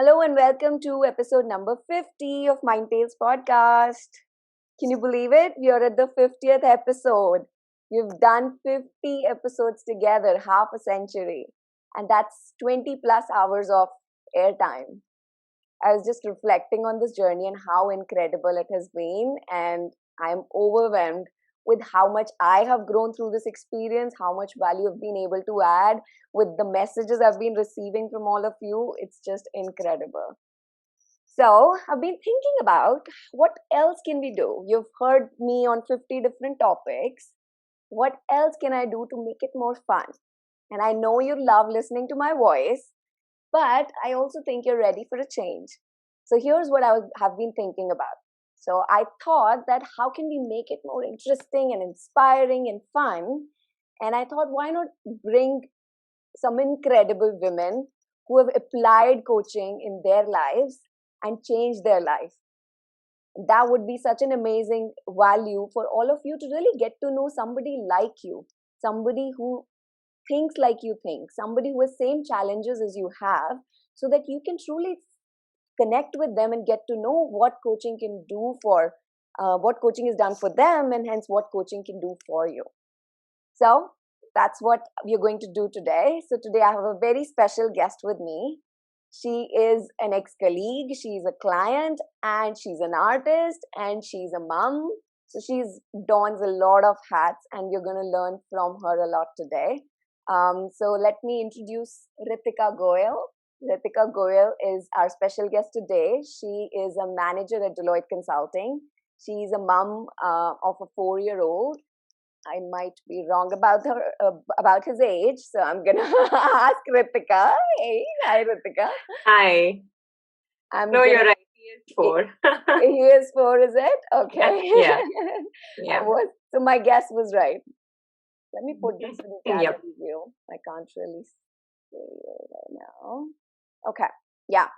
Hello and welcome to episode number 50 of Mind Tales podcast. Can you believe it? We are at the 50th episode. We've done 50 episodes together, half a century. And that's 20 plus hours of airtime. I was just reflecting on this journey and how incredible it has been. And I'm overwhelmed with how much I have grown through this experience, how much value I've been able to add with the messages I've been receiving from all of you. It's just incredible. So, I've been thinking about what else can we do? You've heard me on 50 different topics. What else can I do to make it more fun? And I know you love listening to my voice, but I also think you're ready for a change. So, here's what have been thinking about. So, I thought that how can we make it more interesting and inspiring and fun? And I thought, why not bring some incredible women who have applied coaching in their lives and changed their life. That would be such an amazing value for all of you to really get to know somebody like you, somebody who thinks like you think, somebody who has same challenges as you have, so that you can truly connect with them and get to know what coaching can do for what coaching is done for them, and hence what coaching can do for you. So that's what we're going to do today. So today I have a very special guest with me. She is an ex-colleague, she's a client, and she's an artist, and she's a mom. So she's dons a lot of hats, and you're going to learn from her a lot today. So let me introduce Ritika Goyal. Ritika Goyal is our special guest today. She is a manager at Deloitte Consulting. She's a mom of a 4-year-old. I might be wrong about her about his age, so I'm gonna ask Ritika. Hey, hi Ritika. Hi. No, you're right. He is 4. He is 4, is it? Okay. Yeah. Yeah. So my guess was right. Let me put this in gallery Yep. view. I can't really see it right now. Okay. Yeah.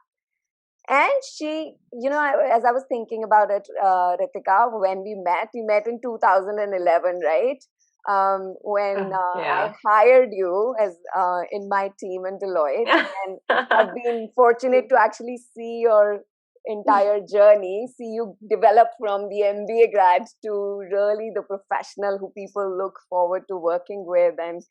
And she, as I was thinking about it, Ritika, when we met in 2011, right? When Yeah. I hired you as in my team in Deloitte, and I've been fortunate to actually see your entire journey, see you develop from the MBA grad to really the professional who people look forward to working with and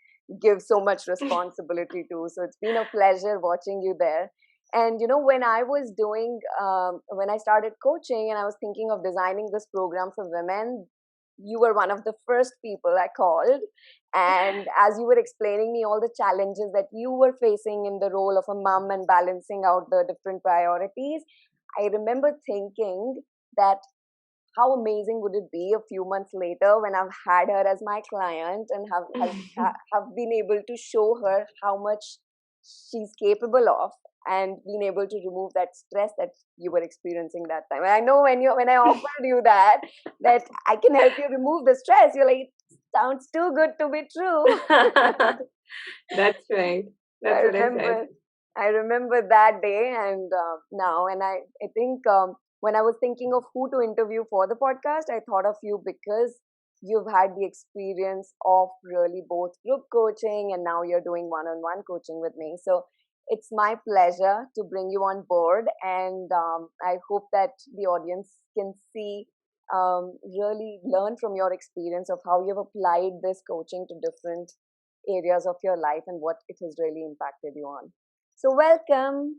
give so much responsibility to. So it's been a pleasure watching you there. And when I was doing when I started coaching and I was thinking of designing this program for women, you were one of the first people I called. And as you were explaining me all the challenges that you were facing in the role of a mom and balancing out the different priorities, I remember thinking that how amazing would it be a few months later when I've had her as my client and have been able to show her how much she's capable of, and being able to remove that stress that you were experiencing that time. And I know when I offered you that I can help you remove the stress, you're like, sounds too good to be true. That's right. That's I what I said. remember, I remember that day, and now, and I think when I was thinking of who to interview for the podcast, I thought of you because you've had the experience of really both group coaching and now you're doing one-on-one coaching with me. So it's my pleasure to bring you on board, and I hope that the audience can see, really learn from your experience of how you've applied this coaching to different areas of your life and what it has really impacted you on. So welcome.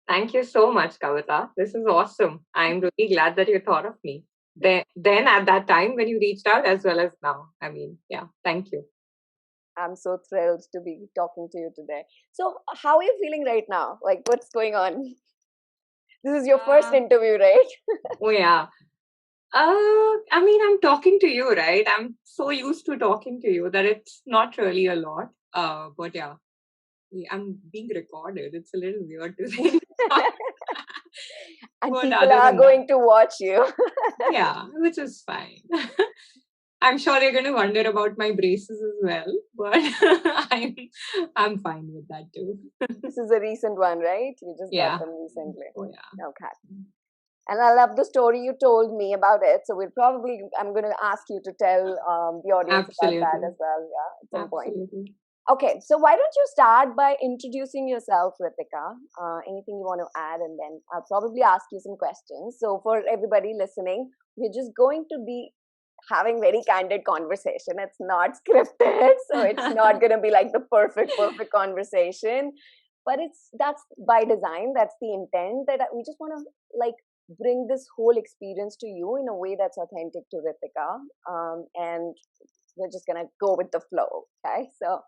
Thank you so much, Kavita. This is awesome. I'm really glad that you thought of me. Then at that time when you reached out, as well as now. I mean, yeah, thank you. I'm so thrilled to be talking to you today. So how are you feeling right now? Like, what's going on? This is your first interview, right? Oh, yeah. I mean, I'm talking to you, right? I'm so used to talking to you that it's not really a lot. But yeah, I'm being recorded. It's a little weird to say. And But people other are than going to watch you. yeah, which is fine. I'm sure they're going to wonder about my braces as well, but I'm I'm fine with that too. This is a recent one, right? You just got Yeah. them recently. Oh yeah. Okay. And I love the story you told me about it. So I'm going to ask you to tell the audience about that Absolutely. as well. Yeah, at some point. Absolutely. Okay, so why don't you start by introducing yourself, Ritika? Anything you want to add, and then I'll probably ask you some questions. So, for everybody listening, we're just going to be having very candid conversation. It's not scripted, so it's not going to be like the perfect conversation. But that's by design. That's the intent. That we just want to like bring this whole experience to you in a way that's authentic to Ritika, and we're just gonna go with the flow. Okay, so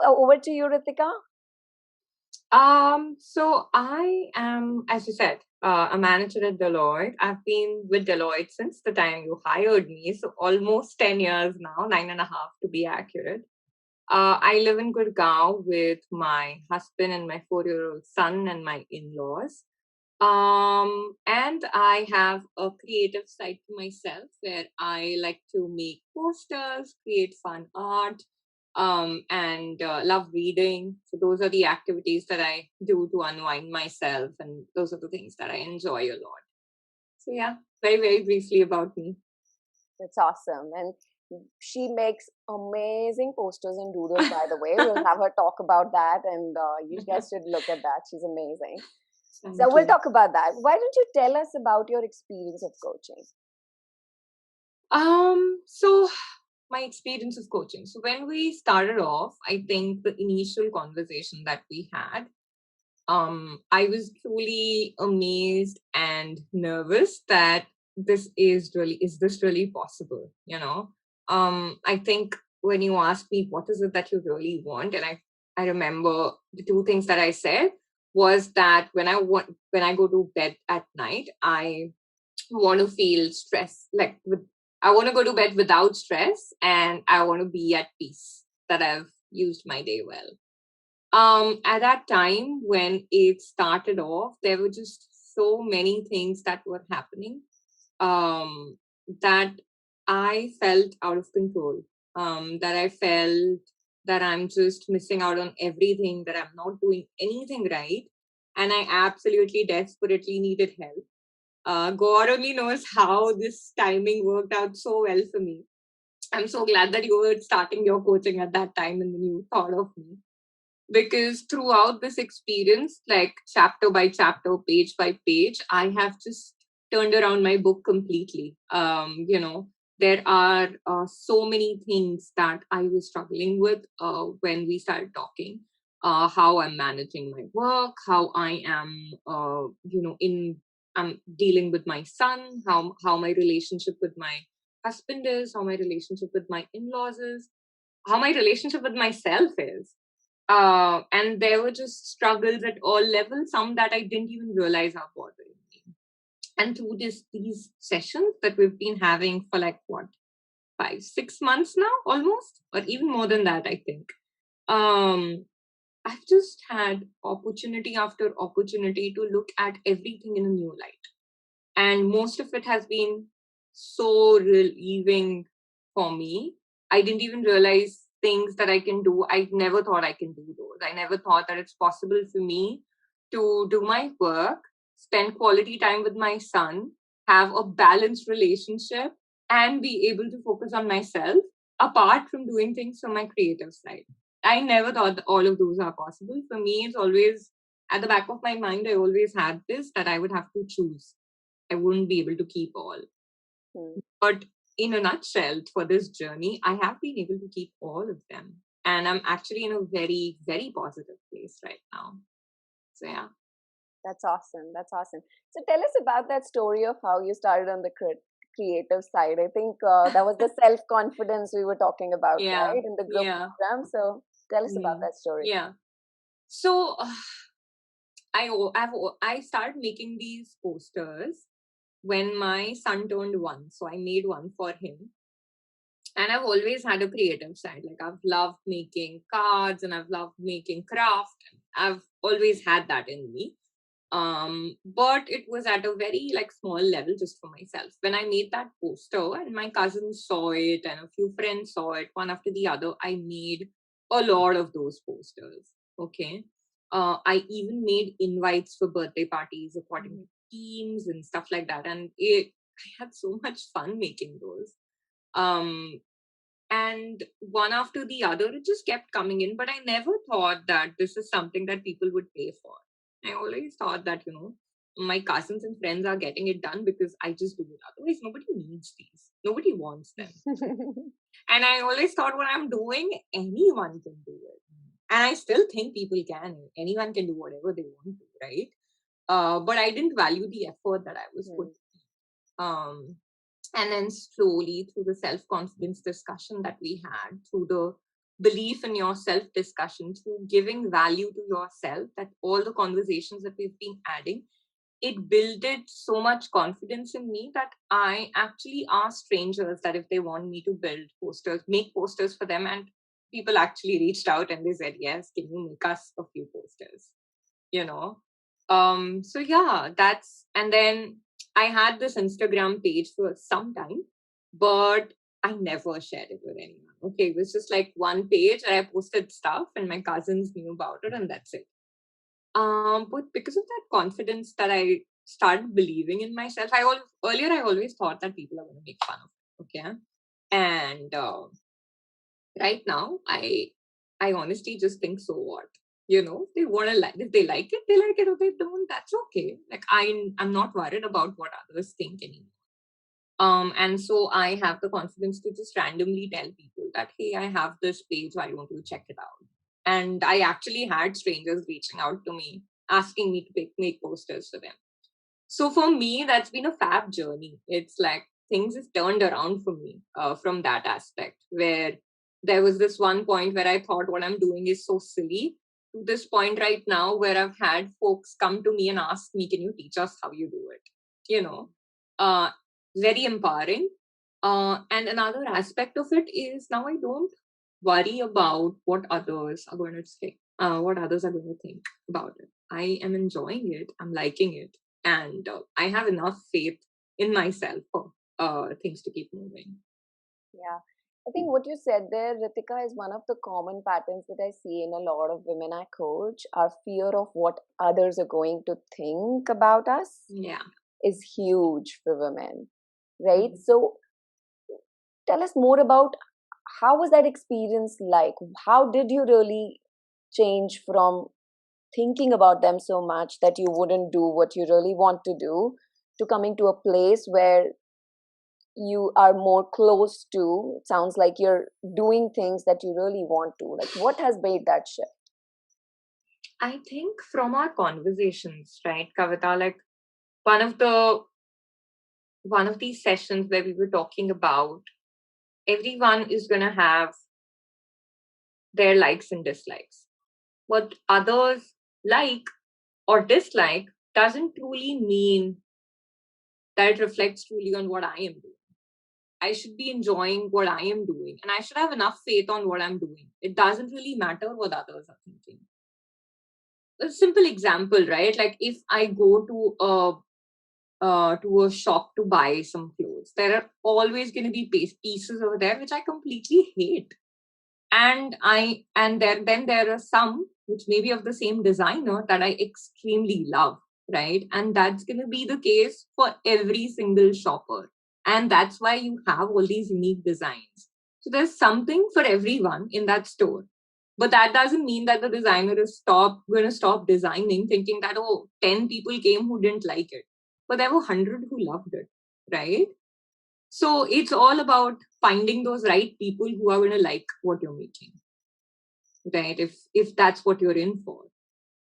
over to you, Ritika. So I am, as you said, a manager at Deloitte. I've been with Deloitte since the time you hired me, so almost 10 years now, 9.5 to be accurate. I live in Gurgaon with my husband and my 4-year-old son and my in-laws. And I have a creative side to myself where I like to make posters, create fun art, and love reading. So those are the activities that I do to unwind myself, and those are the things that I enjoy a lot. So yeah, very, very briefly about me. That's awesome. And she makes amazing posters and doodles, by the way. We'll have her talk about that, and you guys should look at that. She's amazing. So we'll talk about that. Why don't you tell us about your experience of coaching? So my experience of coaching. So when we started off, I think the initial conversation that we had, I was truly amazed and nervous that is this really possible? I think when you asked me what is it that you really want, and I remember the two things that I said was that when I go to bed at night, I want to feel stress, I want to go to bed without stress, and I want to be at peace that I've used my day well. At that time when it started off, there were just so many things that were happening, um, that I felt out of control. That I felt that I'm just missing out on everything, that I'm not doing anything right, and I absolutely desperately needed help. God only knows how this timing worked out so well for me. I'm so glad that you were starting your coaching at that time and then you thought of me. Because throughout this experience, like chapter by chapter, page by page, I have just turned around my book completely. There are so many things that I was struggling with when we started talking. How I'm managing my work, how I am, I'm dealing with my son, how my relationship with my husband is, how my relationship with my in-laws is, how my relationship with myself is. And there were just struggles at all levels, some that I didn't even realize are bothering me. And through these sessions that we've been having for like what, 5-6 months now, almost, or even more than that, I think. I've just had opportunity after opportunity to look at everything in a new light. And most of it has been so relieving for me. I didn't even realize things that I can do. I never thought I can do those. I never thought that it's possible for me to do my work, spend quality time with my son, have a balanced relationship, and be able to focus on myself apart from doing things from my creative side. I never thought that all of those are possible. For me, it's always at the back of my mind, I always had this that I would have to choose. I wouldn't be able to keep all. But in a nutshell, for this journey, I have been able to keep all of them. And I'm actually in a very, very positive place right now. So, yeah. That's awesome. That's awesome. So tell us about that story of how you started on the creative side. I think that was the self confidence we were talking about, Yeah. right, in the group Yeah. program. So tell us about that story. Yeah. So I started making these posters when my son turned 1. So I made one for him. And I've always had a creative side. Like I've loved making cards and I've loved making craft. I've always had that in me. But it was at a very like small level just for myself. When I made that poster and my cousins saw it and a few friends saw it, one after the other, I made a lot of those posters. Okay. I even made invites for birthday parties according to themes and stuff like that. And I had so much fun making those. Um, And one after the other, it just kept coming in. But I never thought that this is something that people would pay for. I always thought that, my cousins and friends are getting it done because I just do it. Otherwise, nobody needs these. Nobody wants them. And I always thought what I'm doing, anyone can do it. And I still think people can. Anyone can do whatever they want to, right? But I didn't value the effort that I was putting. Um, and then slowly through the self-confidence discussion that we had, through the belief in yourself discussion, through giving value to yourself, that all the conversations that we've been adding, it builded so much confidence in me that I actually asked strangers that if they want me to build posters, make posters for them. And people actually reached out and they said, yes, can you make us a few posters? You know? So yeah, and then I had this Instagram page for some time, but I never shared it with anyone. Okay, it was just like one page and I posted stuff and my cousins knew about it and that's it. But because of that confidence that I started believing in myself, earlier I always thought that people are going to make fun of it. Okay, and right now I honestly just think, so what? They want to if they like it, they like it. If they don't, that's okay. Like I'm not worried about what others think anymore. And so I have the confidence to just randomly tell people that, hey, I have this page, why don't you check it out? And I actually had strangers reaching out to me, asking me to make posters for them. So for me, that's been a fab journey. It's like things have turned around for me from that aspect, where there was this one point where I thought what I'm doing is so silly, to this point right now where I've had folks come to me and ask me, can you teach us how you do it? You know, uh, very empowering. And another aspect of it is now I don't worry about what others are going to say, what others are going to think about it. I am enjoying it. I'm liking it, and I have enough faith in myself for things to keep moving. Yeah. I think what you said there, Ritika, is one of the common patterns that I see in a lot of women I coach. Our fear of what others are going to think about us Yeah. is huge for women, right? So tell us more about how was that experience like? How did you really change from thinking about them so much that you wouldn't do what you really want to do to coming to a place where you are more close to, it sounds like you're doing things that you really want to, like what has made that shift? I think from our conversations, right, Kavita, like one of the one of these sessions where we were talking about everyone is going to have their likes and dislikes. What others like or dislike doesn't truly mean that it reflects truly on what I am doing. I should be enjoying what I am doing and I should have enough faith on what I'm doing. It doesn't really matter what others are thinking. A simple example, right? Like if I go to a shop to buy some clothes, there are always going to be pieces over there which I completely hate, and there are some which may be of the same designer that I extremely love, right? And that's going to be the case for every single shopper, and that's why you have all these unique designs. So there's something for everyone in that store, but that doesn't mean that the designer is going to stop designing thinking that, oh, 10 people came who didn't like it, but there were 100 who loved it, right? So it's all about finding those right people who are going to like what you're making, right? If that's what you're in for.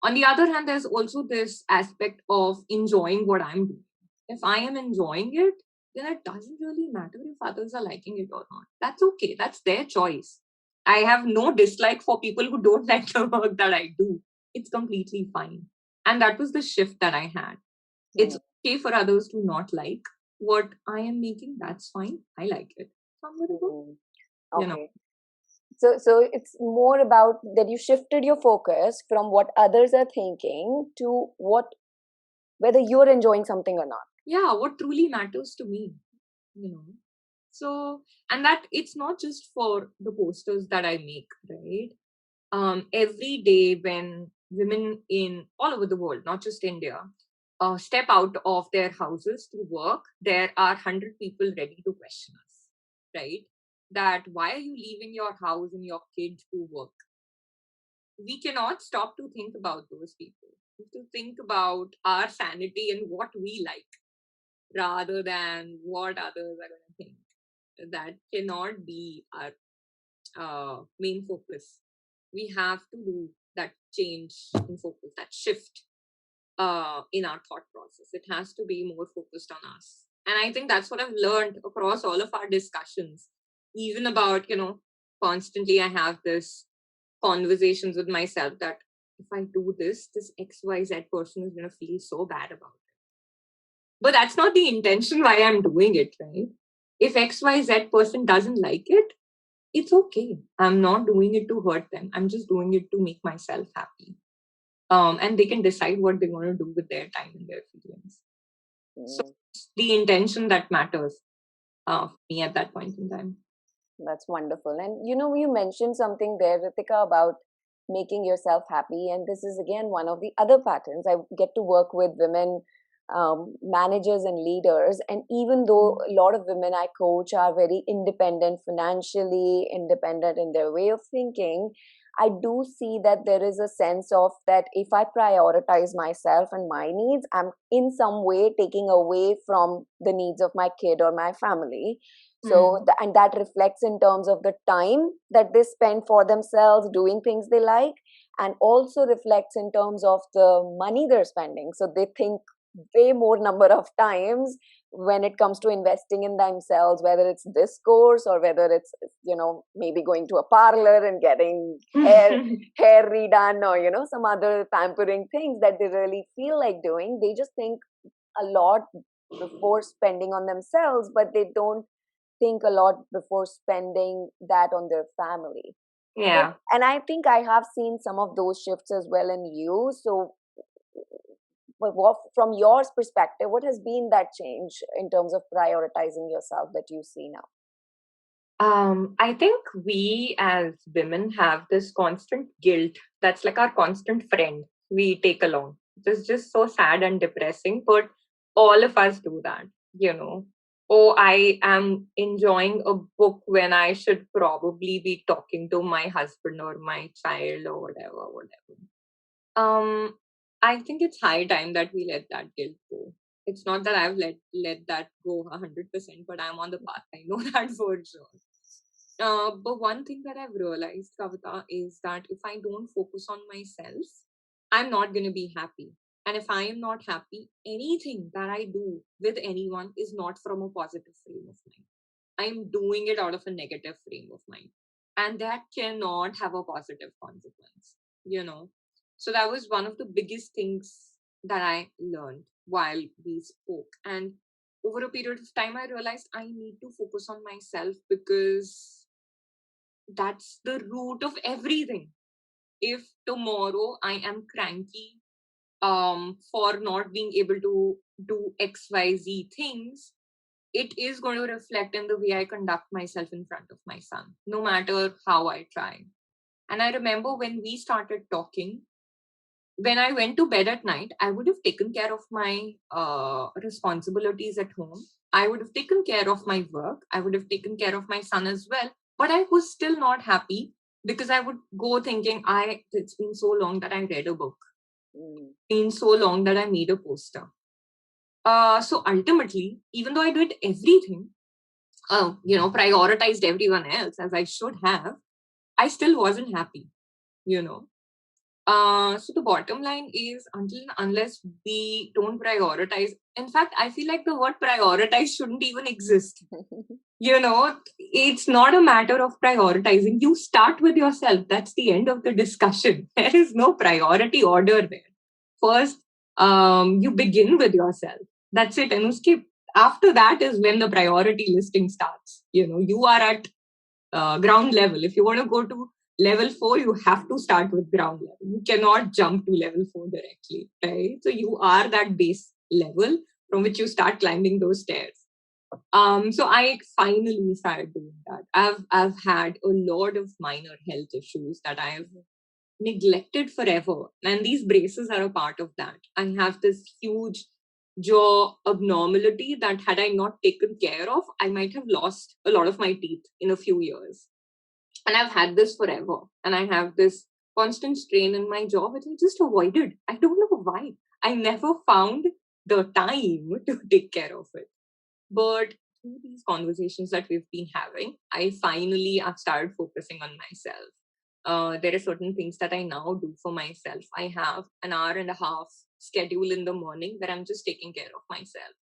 On the other hand, there's also this aspect of enjoying what I'm doing. If I am enjoying it, then it doesn't really matter if others are liking it or not. That's okay. That's their choice. I have no dislike for people who don't like the work that I do. It's completely fine. And that was the shift that I had. It's okay for others to not like what I am making. That's fine. I like it. So I'm going to go. Okay. So it's more about that you shifted your focus from what others are thinking to what, whether you're enjoying something or not. Yeah, what truly matters to me, you know. So, and that it's not just for the posters that I make, right? Every day when women in all over the world, not just India, step out of their houses to work, there are 100 people ready to question us, right? that why are you leaving your house and your kid to work? We cannot stop to think about those people. We have to think about our sanity and what we like rather than what others are going to think. That cannot be our main focus. We have to do that change in focus, that shift in our thought process. It has to be more focused on us. And I think that's what I've learned across all of our discussions, even about, constantly I have this conversations with myself that if I do this XYZ person is going to feel so bad about it. But that's not the intention why I'm doing it, right? If XYZ person doesn't like it, it's okay. I'm not doing it to hurt them. I'm just doing it to make myself happy. And they can decide what they want to do with their time and their feelings. So it's the intention that matters for me at that point in time. That's wonderful. And you mentioned something there, Ritika, about making yourself happy. And this is again one of the other patterns. I get to work with women managers and leaders. And even though a lot of women I coach are very independent, financially independent in their way of thinking, I do see that there is a sense of that if I prioritize myself and my needs, I'm in some way taking away from the needs of my kid or my family. So, and that reflects in terms of the time that they spend for themselves doing things they like, and also reflects in terms of the money they're spending. So they think way more number of times when it comes to investing in themselves, whether it's this course or whether it's maybe going to a parlor and getting hair redone, or some other pampering things that they really feel like doing. They just think a lot before spending on themselves, but they don't think a lot before spending that on their family. Yeah. And I think I have seen some of those shifts as well in you. So from your perspective, what has been that change in terms of prioritizing yourself that you see now? I think we as women have this constant guilt that's like our constant friend we take along. It's just so sad and depressing, but all of us do that, you know. Oh, I am enjoying a book when I should probably be talking to my husband or my child or whatever. Um, I think it's high time that we let that guilt go. It's not that I've let that go 100%, but I'm on the path. I know that for sure. But one thing that I've realized, Kavita, is that if I don't focus on myself, I'm not going to be happy. And if I am not happy, anything that I do with anyone is not from a positive frame of mind. I'm doing it out of a negative frame of mind. And that cannot have a positive consequence, you know. So that was one of the biggest things that I learned while we spoke. And over a period of time, I realized I need to focus on myself because that's the root of everything. If tomorrow I am cranky for not being able to do XYZ things, it is going to reflect in the way I conduct myself in front of my son, no matter how I try. And I remember when we started talking, when I went to bed at night, I would have taken care of my responsibilities at home. I would have taken care of my work. I would have taken care of my son as well. But I was still not happy because I would go thinking, it's been so long that I read a book. It's been so long that I made a poster. So ultimately, even though I did everything, prioritized everyone else as I should have, I still wasn't happy, you know. So the bottom line is unless we don't prioritize, in fact, I feel like the word prioritize shouldn't even exist. It's not a matter of prioritizing. You start with yourself. That's the end of the discussion. There is no priority order there. First, you begin with yourself. That's it. And after that is when the priority listing starts. You are at ground level. If you want to go to level 4, you have to start with ground level. You cannot jump to level 4 directly, right? So you are that base level from which you start climbing those stairs. So I finally started doing that. I've had a lot of minor health issues that I've neglected forever, and these braces are a part of that. I have this huge jaw abnormality that had I not taken care of, I might have lost a lot of my teeth in a few years. And I've had this forever. And I have this constant strain in my jaw, which I just avoided. I don't know why. I never found the time to take care of it. But through these conversations that we've been having, I finally have started focusing on myself. There are certain things that I now do for myself. I have an hour and a half schedule in the morning where I'm just taking care of myself.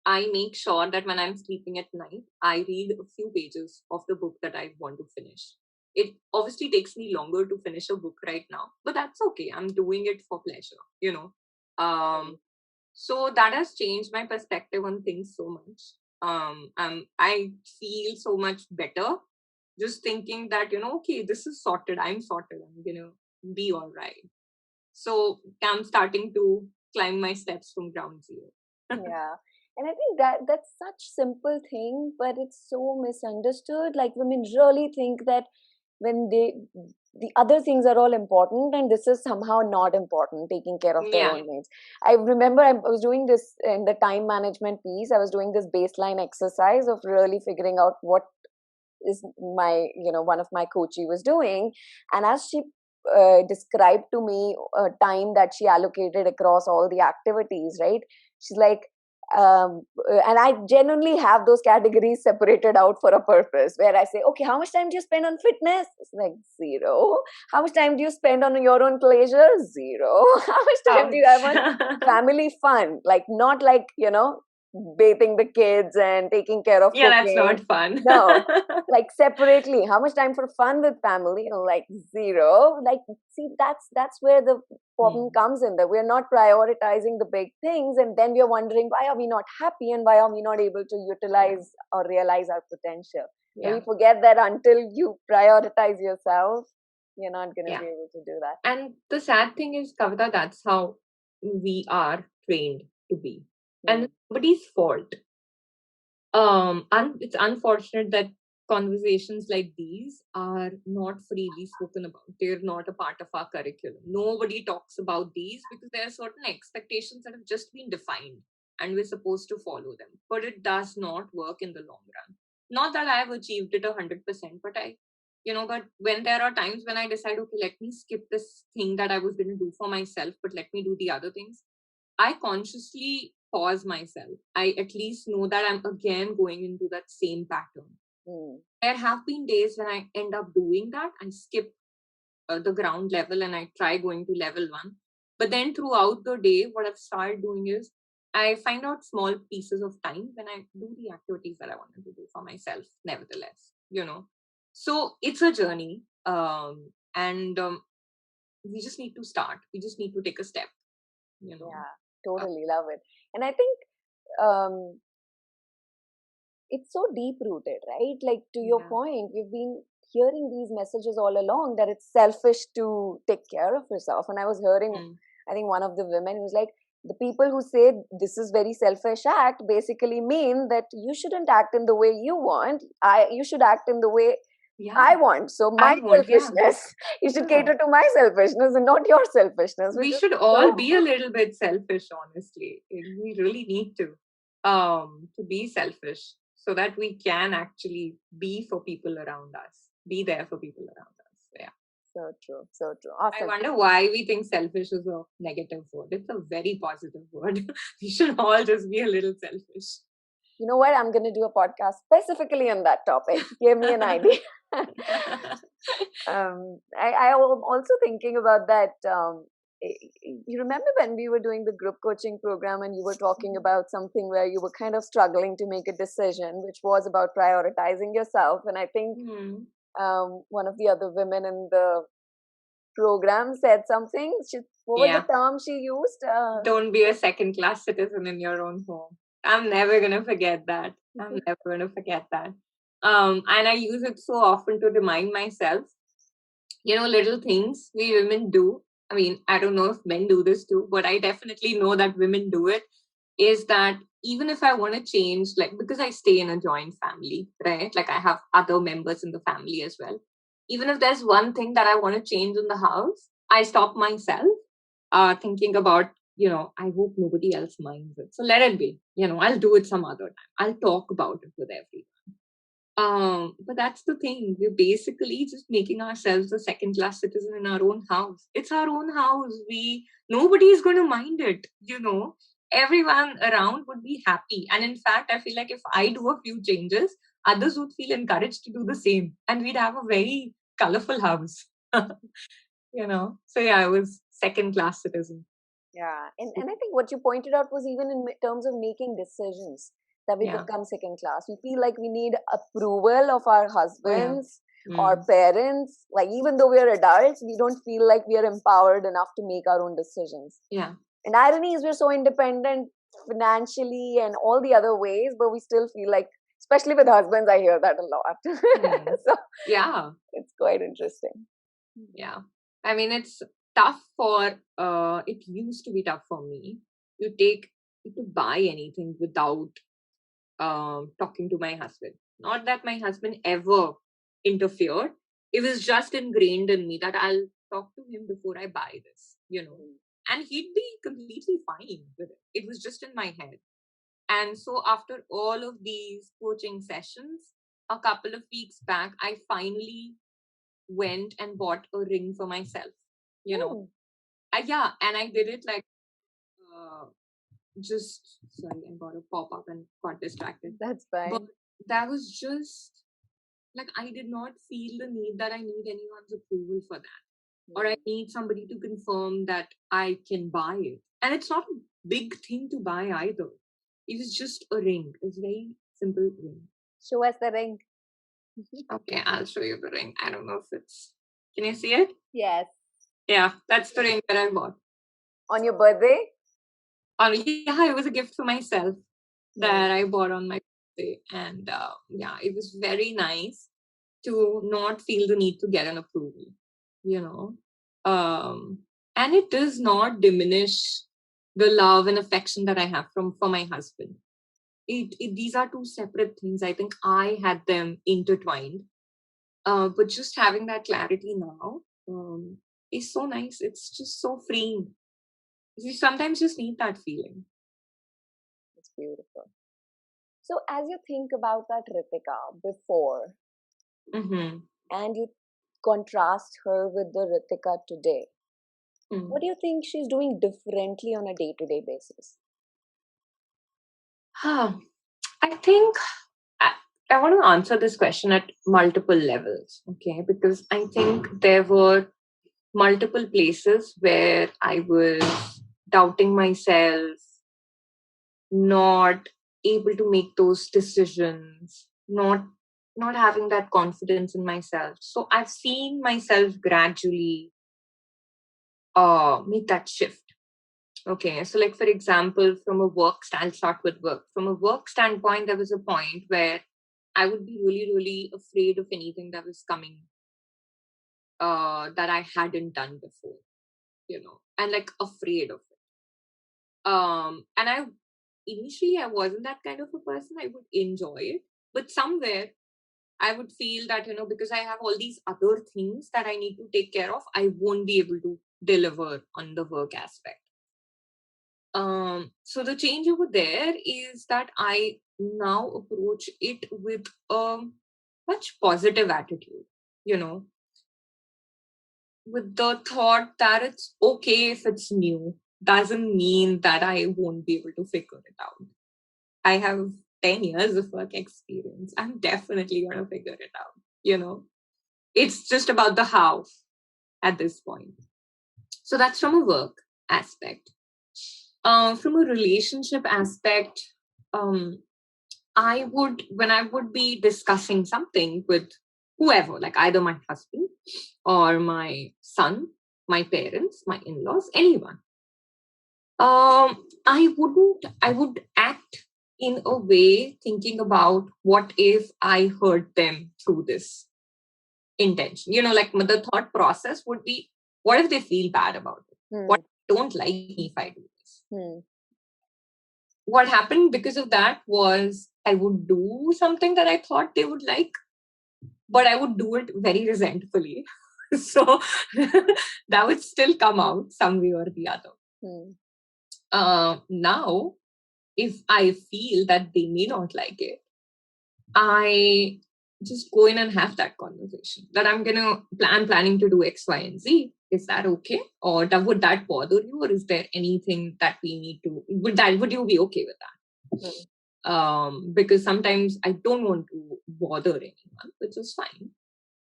I make sure that when I'm sleeping at night, I read a few pages of the book that I want to finish. It obviously takes me longer to finish a book right now, but that's okay. I'm doing it for pleasure. So that has changed my perspective on things so much. I feel so much better just thinking that, okay, this is sorted. I'm sorted. I'm going to be all right. So I'm starting to climb my steps from ground zero. Yeah. And I think that's such simple thing, but it's so misunderstood. Like women really think that when the other things are all important and this is somehow not important, taking care of their Yeah. own needs. I remember I was doing this in the time management piece. I was doing this baseline exercise of really figuring out what is my one of my coachee was doing, and as she described to me time that she allocated across all the activities, right? She's like, and I genuinely have those categories separated out for a purpose, where I say, okay, how much time do you spend on fitness? It's like 0. How much time do you spend on your own pleasure? 0. How much time do you have on family fun? Like, not like, bathing the kids and taking care of Yeah, that's cooking. not fun. No, like separately. How much time for fun with family? Like 0. Like, see, that's where the problem comes in, that we're not prioritizing the big things, and then we're wondering, why are we not happy and why are we not able to utilize or realize our potential? And we forget that until you prioritize yourself, you're not going to be able to do that. And the sad thing is, Kavita, that's how we are trained to be. And nobody's fault. It's unfortunate that conversations like these are not freely spoken about. They're not a part of our curriculum. Nobody talks about these because there are certain expectations that have just been defined and we're supposed to follow them. But it does not work in the long run. Not that I've achieved it 100%, but but when there are times when I decide, okay, let me skip this thing that I was going to do for myself, but let me do the other things, I consciously pause myself. I at least know that I'm again going into that same pattern. There have been days when I end up doing that. I skip the ground level and I try going to level 1. But then throughout the day, what I've started doing is I find out small pieces of time when I do the activities that I wanted to do for myself, nevertheless. So it's a journey. And we just need to start. We just need to take a step. Yeah, totally love it. And I think it's so deep rooted, right? Like, to your point, we've been hearing these messages all along that it's selfish to take care of yourself. And I was hearing, I think one of the women was like, the people who say this is very selfish act basically mean that you shouldn't act in the way you want. You should act in the way I want. So my selfishness, you should cater to my selfishness and not your selfishness. We should all be a little bit selfish, honestly. We really need to be selfish so that we can actually be for people around us, be there for people around us. Yeah. So true. So true. Awesome. I wonder why we think selfish is a negative word. It's a very positive word. We should all just be a little selfish. You know what? I'm going to do a podcast specifically on that topic. Give me an idea. I am also thinking about that. You remember when we were doing the group coaching program and you were talking about something where you were kind of struggling to make a decision, which was about prioritizing yourself. And I think one of the other women in the program said something. What was the term she used? Don't be a second-class citizen in your own home. I'm never going to forget that. I'm never going to forget that. And I use it so often to remind myself, little things we women do. I mean, I don't know if men do this too, but I definitely know that women do it, is that even if I want to change, like, because I stay in a joint family, right? Like, I have other members in the family as well. Even if there's one thing that I want to change in the house, I stop myself thinking about I hope nobody else minds it. So let it be. I'll do it some other time. I'll talk about it with everyone. But that's the thing. We're basically just making ourselves a second-class citizen in our own house. It's our own house. Nobody is going to mind it. Everyone around would be happy. And in fact, I feel like if I do a few changes, others would feel encouraged to do the same. And we'd have a very colorful house. So yeah, I was second-class citizen. Yeah. And I think what you pointed out was even in terms of making decisions that we become second class. We feel like we need approval of our husbands or parents. Like, even though we are adults, we don't feel like we are empowered enough to make our own decisions. Yeah. And irony is we're so independent financially and all the other ways, but we still feel like, especially with husbands, I hear that a lot. So yeah, it's quite interesting. Yeah. I mean, it's tough it used to be tough for me to buy anything without talking to my husband. Not that my husband ever interfered. It was just ingrained in me that I'll talk to him before I buy this. And he'd be completely fine with it. It was just in my head. And so after all of these coaching sessions, a couple of weeks back, I finally went and bought a ring for myself. And I did it like sorry, I got a pop-up and got distracted. That's fine. But that was just like, I did not feel the need that I need anyone's approval for that. Or I need somebody to confirm that I can buy it. And it's not a big thing to buy either. It was just a ring. It's a very simple ring. Show us the ring. Okay, I'll show you the ring. I don't know if can you see it? Yes. Yeah, that's the ring that I bought. On your birthday? Yeah, it was a gift for myself that I bought on my birthday. And it was very nice to not feel the need to get an approval, and it does not diminish the love and affection that I have for my husband. These are two separate things. I think I had them intertwined. But just having that clarity now is so nice. It's just so freeing. You sometimes just need that feeling. It's beautiful. So as you think about that Ritika before, and you contrast her with the Ritika today, what do you think she's doing differently on a day-to-day basis? I think I want to answer this question at multiple levels, okay? Because I think there were multiple places where I was doubting myself, not able to make those decisions, not having that confidence in myself. So I've seen myself gradually make that shift. Okay, so like, for example, I'll start with work. From a work standpoint, there was a point where I would be really, really afraid of anything that was coming that I hadn't done before, and like afraid of it. And initially I wasn't that kind of a person. I would enjoy it, but somewhere I would feel that, because I have all these other things that I need to take care of, I won't be able to deliver on the work aspect. So the change over there is that I now approach it with a much positive attitude, with the thought that it's okay if it's new. Doesn't mean that I won't be able to figure it out. I have 10 years of work experience. I'm definitely going to figure it out, It's just about the how at this point. So that's from a work aspect. From a relationship aspect, when I would be discussing something with whoever, like either my husband or my son, my parents, my in-laws, anyone, I would act in a way thinking about what if I hurt them through this intention. Like the thought process would be, what if they feel bad about it? What if they don't like me if I do this? What happened because of that was I would do something that I thought they would like, but I would do it very resentfully. So that would still come out some way or the other. Now, if I feel that they may not like it, I just go in and have that conversation that I'm planning to do X, Y, and Z. Is that okay? Or would that bother you? Or is there anything that we need to, would you be okay with that? Because sometimes I don't want to bother anyone, which is fine.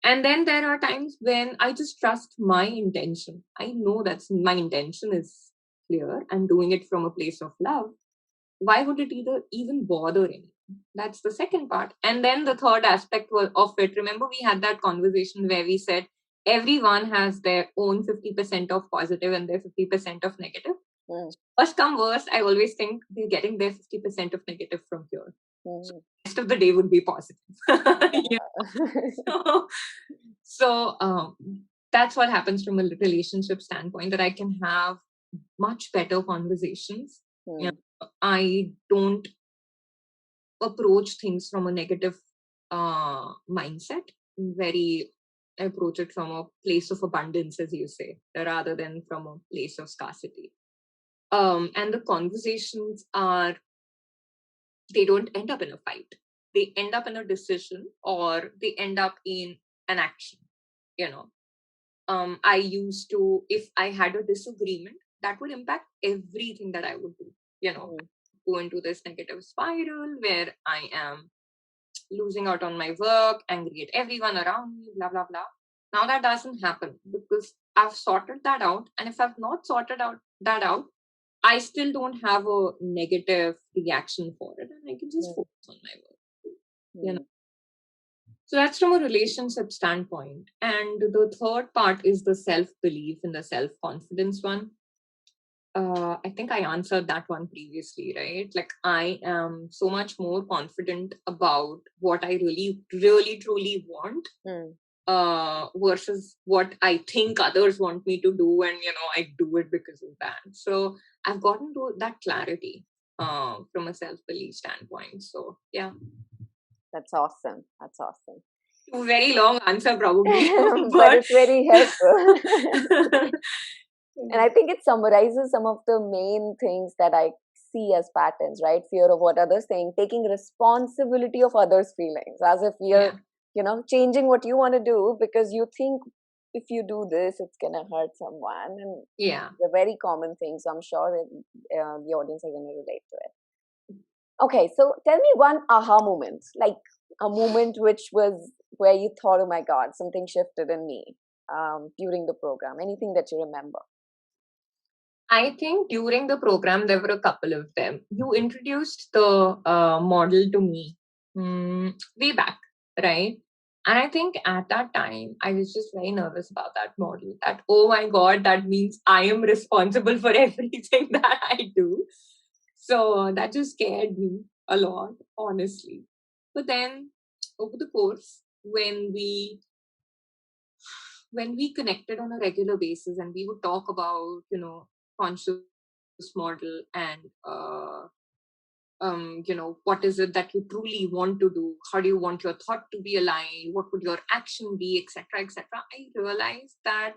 And then there are times when I just trust my intention. I know that my intention is clear. I'm doing it from a place of love. Why would it even bother anyone? That's the second part. And then the third aspect of it, remember we had that conversation where we said everyone has their own 50% of positive and their 50% of negative. Worst come worst, I always think they're getting their 50% of negative from here. So the rest of the day would be positive. So that's what happens from a relationship standpoint, that I can have much better conversations. I don't approach things from a negative mindset. I approach it from a place of abundance, as you say, rather than from a place of scarcity. And the conversations they don't end up in a fight. They end up in a decision, or they end up in an action. I used to, if I had a disagreement, that would impact everything that I would do. Go into this negative spiral where I am losing out on my work, angry at everyone around me, blah, blah, blah. Now that doesn't happen because I've sorted that out. And if I've not sorted that out, I still don't have a negative reaction for it. And I can just focus on my work. So that's from a relationship standpoint. And the third part is the self-belief and the self-confidence one. I think I answered that one previously, right? Like I am so much more confident about what I really, really, truly want, versus what I think others want me to do, and I do it because of that. So I've gotten to that clarity from a self-belief standpoint. So yeah, that's awesome. a very long answer probably, but it's very helpful. And I think it summarizes some of the main things that I see as patterns, right? Fear of what others think, taking responsibility of others' feelings, as if you're, changing what you want to do because you think if you do this, it's gonna hurt someone. And they're very common things. So I'm sure that the audience are gonna relate to it. Okay, so tell me one aha moment, like a moment which was where you thought, oh my God, something shifted in me during the program. Anything that you remember? I think during the program, there were a couple of them. You introduced the model to me way back, right? And I think at that time, I was just very nervous about that model. That, oh my God, that means I am responsible for everything that I do. So that just scared me a lot, honestly. But then over the course, when we connected on a regular basis and we would talk about conscious model and what is it that you truly want to do, how do you want your thought to be aligned, what would your action be, etc., etc., I realized that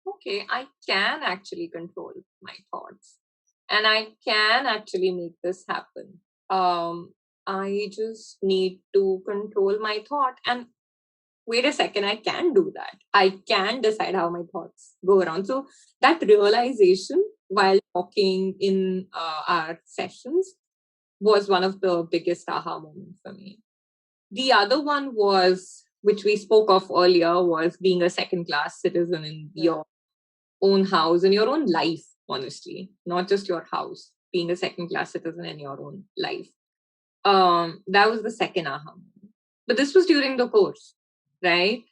okay, I can actually control my thoughts and I can actually make this happen. I just need to control my thought and wait a second, I can do that. I can decide how my thoughts go around. So that realization while talking in our sessions was one of the biggest aha moments for me. The other one was, which we spoke of earlier, was being a second class citizen in your own house, in your own life, honestly, not just your house, being a second class citizen in your own life. That was the second aha moment. But this was during the course, right?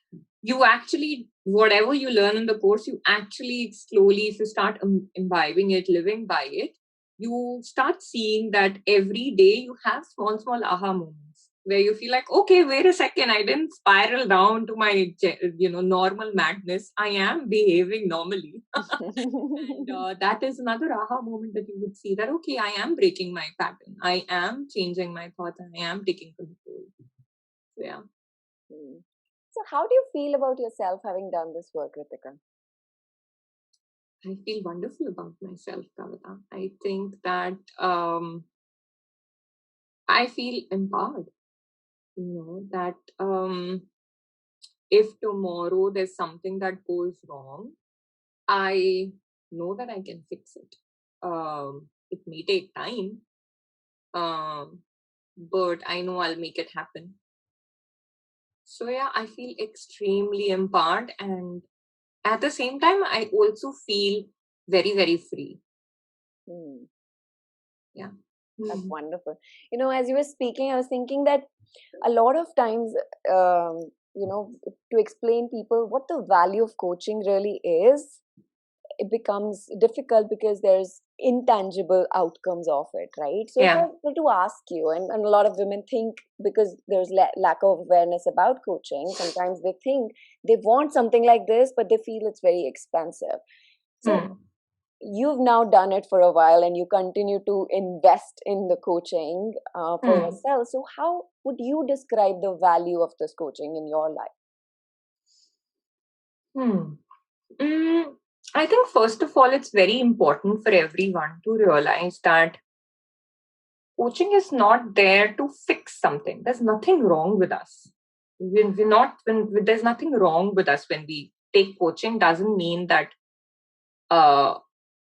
You actually, whatever you learn in the course, you actually slowly, if you start imbibing it, living by it, you start seeing that every day you have small, small aha moments where you feel like, okay, wait a second, I didn't spiral down to my, normal madness. I am behaving normally. And that is another aha moment that you would see that, okay, I am breaking my pattern. I am changing my thoughts and I am taking control. So, yeah. So how do you feel about yourself having done this work, Ritika? I feel wonderful about myself, Kavita. I think that I feel empowered, that if tomorrow there's something that goes wrong, I know that I can fix it. It may take time, but I know I'll make it happen. So yeah, I feel extremely empowered, and at the same time, I also feel very, very free. Yeah. That's wonderful. As you were speaking, I was thinking that a lot of times, to explain people what the value of coaching really is, it becomes difficult because there's intangible outcomes of it, right? So if I were to ask you, and a lot of women think, because there's lack of awareness about coaching, sometimes they think they want something like this, but they feel it's very expensive. So you've now done it for a while and you continue to invest in the coaching for yourself. So how would you describe the value of this coaching in your life? I think first of all, it's very important for everyone to realize that coaching is not there to fix something. There's nothing wrong with us. There's nothing wrong with us when we take coaching. Doesn't mean that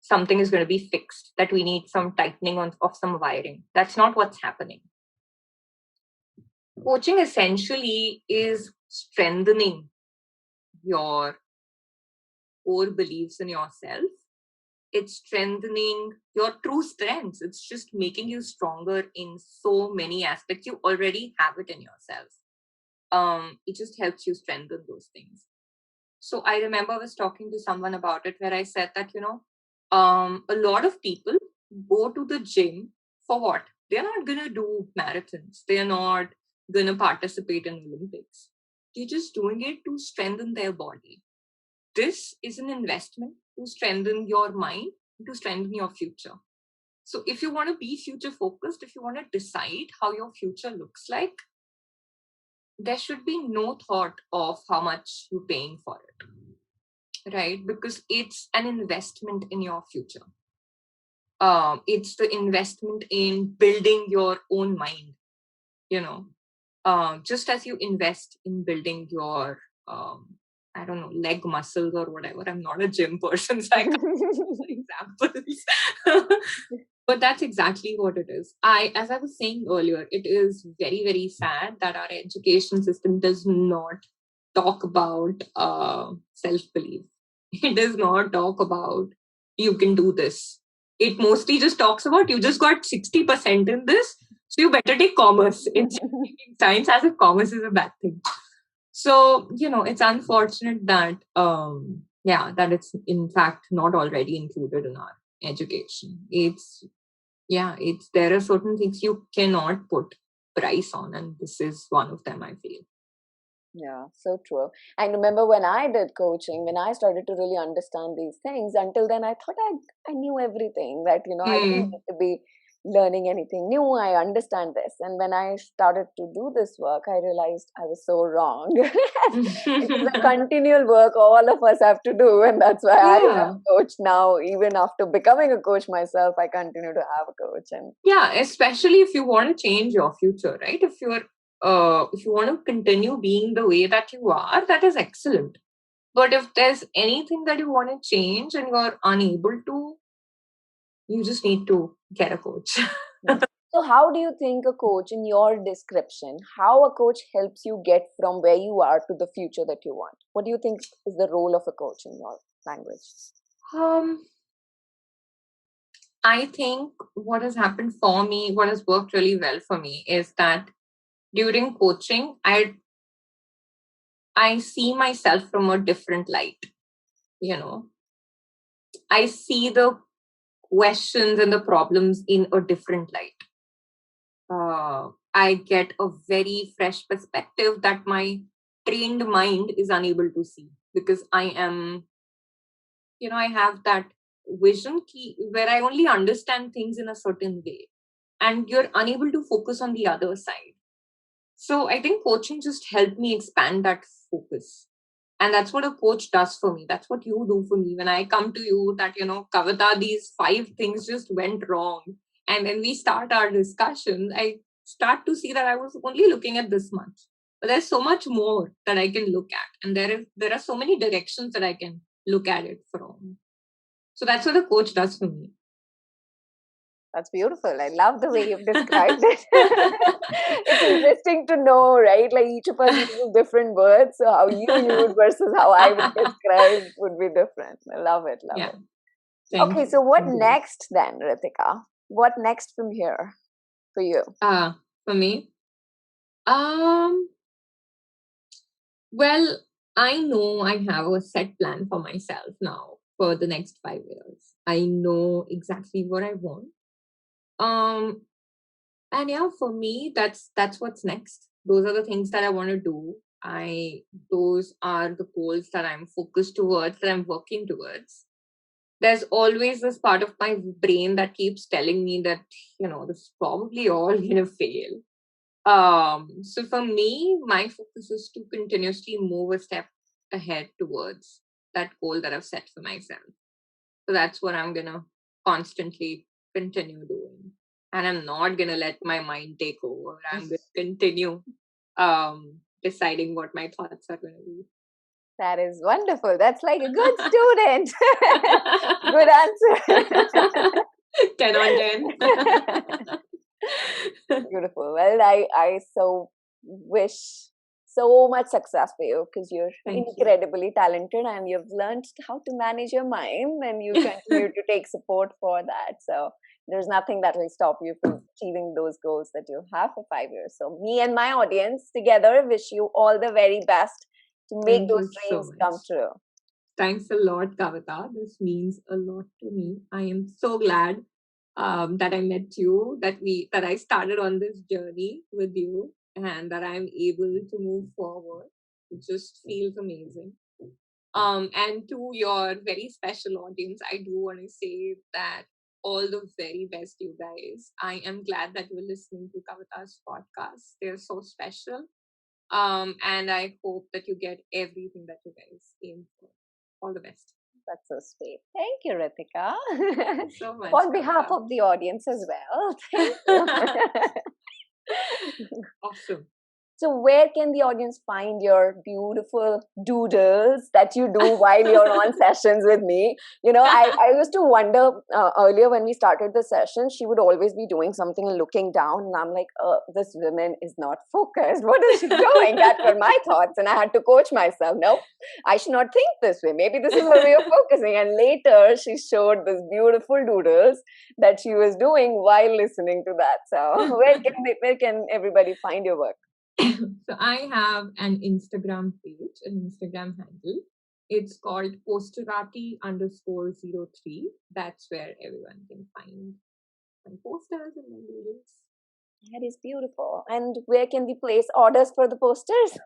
something is going to be fixed, that we need some tightening of some wiring. That's not what's happening. Coaching essentially is strengthening your core beliefs in yourself. It's strengthening your true strengths. It's just making you stronger in so many aspects. You already have it in yourself. It just helps you strengthen those things. So I remember I was talking to someone about it where I said that, a lot of people go to the gym for what? They're not going to do marathons. They're not going to participate in Olympics. They're just doing it to strengthen their body. This is an investment to strengthen your mind, to strengthen your future. So if you want to be future focused, if you want to decide how your future looks like, there should be no thought of how much you're paying for it, right? Because it's an investment in your future. It's the investment in building your own mind, just as you invest in building your, I don't know, leg muscles or whatever. I'm not a gym person, so I can't give examples. But that's exactly what it is. As I was saying earlier, it is very, very sad that our education system does not talk about self-belief. It does not talk about you can do this. It mostly just talks about you just got 60% in this, so you better take commerce. It's science as if commerce is a bad thing. So, it's unfortunate that, that it's in fact not already included in our education. There are certain things you cannot put price on, and this is one of them, I feel. Yeah, so true. I remember when I did coaching, when I started to really understand these things, until then I thought I knew everything, that, I didn't need to be learning anything new. I understand this. And when I started to do this work, I realized I was so wrong. It's a continual work all of us have to do. And that's why I have a coach now. Even after becoming a coach myself, I continue to have a coach. And especially if you want to change your future, right? If you want to continue being the way that you are, that is excellent. But if there's anything that you want to change and you're unable to, you just need to get a coach. So how do you think a coach, in your description, how a coach helps you get from where you are to the future that you want? What do you think is the role of a coach in your language? I think what has happened for me, what has worked really well for me, is that during coaching, I see myself from a different light. I see the questions and the problems in a different light. I get a very fresh perspective that my trained mind is unable to see, because I am, I have that vision key where I only understand things in a certain way, and you're unable to focus on the other side. So I think coaching just helped me expand that focus. And that's what a coach does for me. That's what you do for me. When I come to you that, Kavita, these 5 things just went wrong. And when we start our discussion, I start to see that I was only looking at this much. But there's so much more that I can look at. And there are so many directions that I can look at it from. So that's what a coach does for me. That's beautiful. I love the way you've described it. It's interesting to know, right? Like each of us uses different words. So how you use versus how I would describe would be different. I love it. Love it. Thank Okay, you. so what Thank you. next then, Ritika? What next from here for you? For me? Well, I know I have a set plan for myself now for the next 5 years. I know exactly what I want. And yeah, for me, that's what's next. Those are the things that I want to do. Those are the goals that I'm focused towards, that I'm working towards. There's always this part of my brain that keeps telling me that, this is probably all gonna fail. So for me, my focus is to continuously move a step ahead towards that goal that I've set for myself. So that's what I'm gonna constantly continue doing. And I'm not gonna let my mind take over. I'm gonna continue deciding what my thoughts are gonna be. That is wonderful. That's like a good student. Good answer. 10 on 10. Beautiful. Well, I so wish so much success for you because you're incredibly talented and you've learned how to manage your mind and you continue to take support for that. So there's nothing that will stop you from achieving those goals that you have for 5 years. So me and my audience together wish you all the very best to make those dreams come true. Thanks a lot, Kavita. This means a lot to me. I am so glad that I met you, that I started on this journey with you, and that I'm able to move forward. It just feels amazing. And to your very special audience, I do want to say that all the very best, you guys. I am glad that you're listening to Kavita's podcast. They're so special. And I hope that you get everything that you guys aim for. All the best. That's so sweet. Thank you, Ritika. Thank you so much. On behalf of the audience as well. Thank you. Awesome. So where can the audience find your beautiful doodles that you do while you're on sessions with me? I used to wonder earlier when we started the session, she would always be doing something and looking down. And I'm like, this woman is not focused. What is she doing? That were my thoughts. And I had to coach myself. No, I should not think this way. Maybe this is her way of focusing. And later she showed this beautiful doodles that she was doing while listening to that. So where can everybody find your work? So I have an Instagram page, an Instagram handle. It's called posterati_03. That's where everyone can find my posters and my doodles. That is beautiful. And where can we place orders for the posters?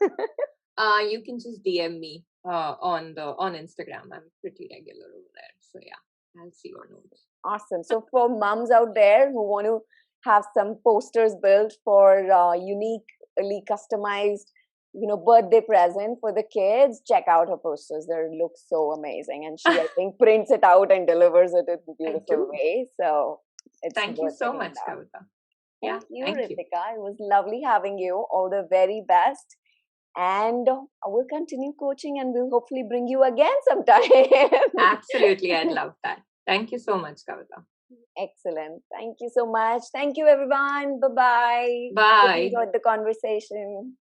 You can just DM me on Instagram. I'm pretty regular over there. So yeah, I'll see your notes. Awesome. So for moms out there who want to have some posters built for uniquely customized, birthday present for the kids, check out her posters. They look so amazing. And she, I think, prints it out and delivers it in a beautiful way. So thank you so much, Kavita. Thank you, Ritika. It was lovely having you. All the very best. And we'll continue coaching and we'll hopefully bring you again sometime. Absolutely. I'd love that. Thank you so much, Kavita. Excellent. Thank you so much. Thank you, everyone. Bye-bye. Bye. Hope you enjoyed the conversation.